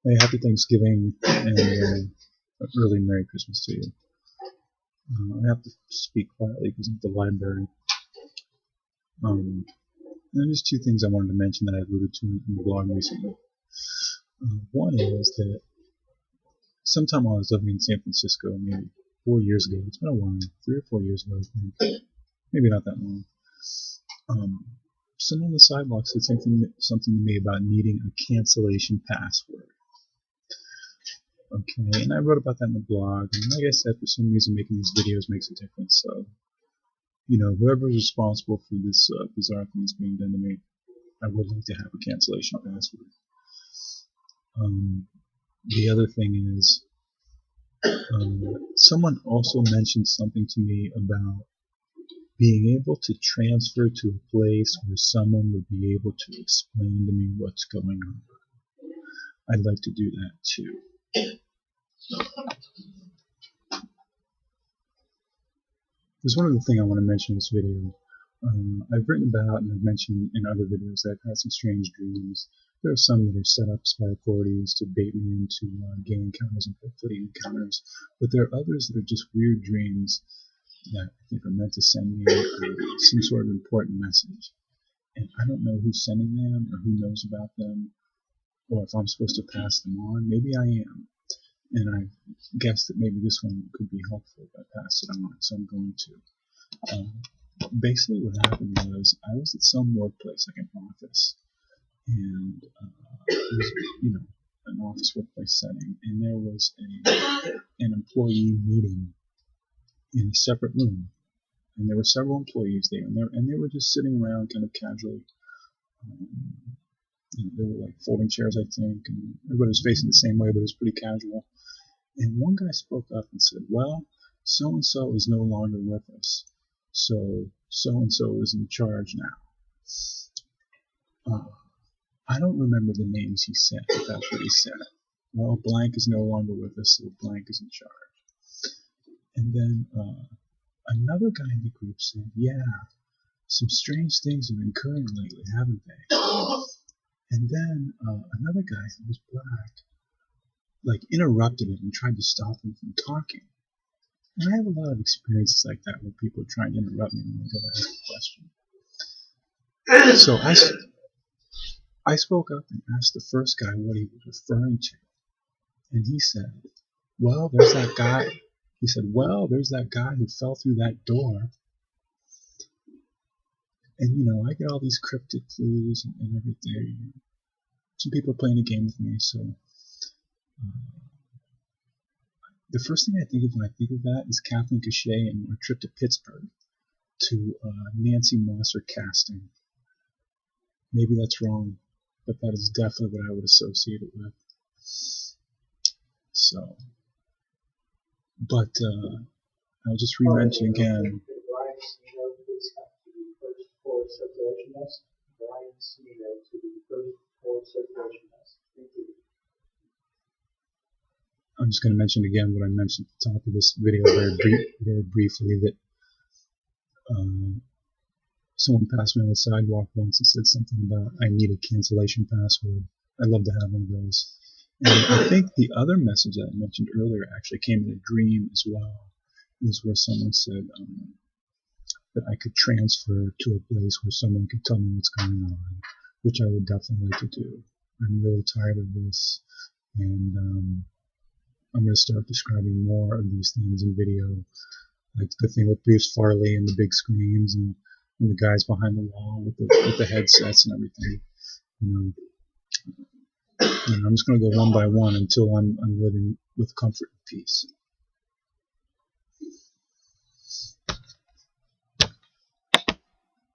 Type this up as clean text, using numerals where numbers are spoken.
Hey, happy Thanksgiving and early Merry Christmas to you. I have to speak quietly because I'm at the library. There's two things I wanted to mention that I alluded to in the blog recently. One is that sometime while I was living in San Francisco, maybe 4 years ago, it's been a while, 3 or 4 years ago, I think, maybe not that long, someone on the sidewalk said something to me about needing a cancellation password. Okay, and I wrote about that in the blog, and like I said, for some reason making these videos makes a difference, so, whoever is responsible for this bizarre thing that's being done to me, I would like to have a cancellation password. The other thing is, someone also mentioned something to me about being able to transfer to a place where someone would be able to explain to me what's going on. I'd like to do that too. There's one other thing I want to mention in this video. I've written about and I've mentioned in other videos that I've had some strange dreams. There are some that are set up by authorities to bait me into gay encounters and pedophilia encounters, but there are others that are just weird dreams that I think are meant to send me some sort of important message. And I don't know who's sending them or who knows about them or if I'm supposed to pass them on. Maybe I am. And I guess that maybe this one could be helpful if I pass it on, so I'm going to. Basically what happened was I was at some workplace, like an office, and it was, an office workplace setting, and there was an employee meeting in a separate room, and there were several employees there, and they were just sitting around kind of casually. They were like folding chairs, I think, and everybody was facing the same way, but it was pretty casual. And one guy spoke up and said, well, so-and-so is no longer with us, so so-and-so is in charge now. I don't remember the names he said, but that's what he said. Well, blank is no longer with us, so blank is in charge. And then another guy in the group said, yeah, some strange things have been occurring lately, haven't they? And then another guy who was black, interrupted him and tried to stop him from talking. And I have a lot of experiences like that where people are trying to interrupt me when I go to ask a question. So I spoke up and asked the first guy what he was referring to. And he said, well, there's that guy. He said, well, there's that guy who fell through that door. And, I get all these cryptic clues and everything. Some people are playing a game with me, so the first thing I think of when I think of that is Kathleen Cachet and our trip to Pittsburgh to Nancy Mosser casting. Maybe that's wrong, but that is definitely what I would associate it with. So, but I'll just re-mention again. I'm just going to mention again what I mentioned at the top of this video very briefly, that someone passed me on the sidewalk once and said something about I need a cancellation password. I'd love to have one of those. And I think the other message that I mentioned earlier actually came in a dream as well. It was where someone said that I could transfer to a place where someone could tell me what's going on, which I would definitely like to do. I'm really tired of this, and I'm going to start describing more of these things in video, like the thing with Bruce Farley and the big screens and the guys behind the wall with the headsets and everything. I'm just going to go one by one until I'm living with comfort and peace.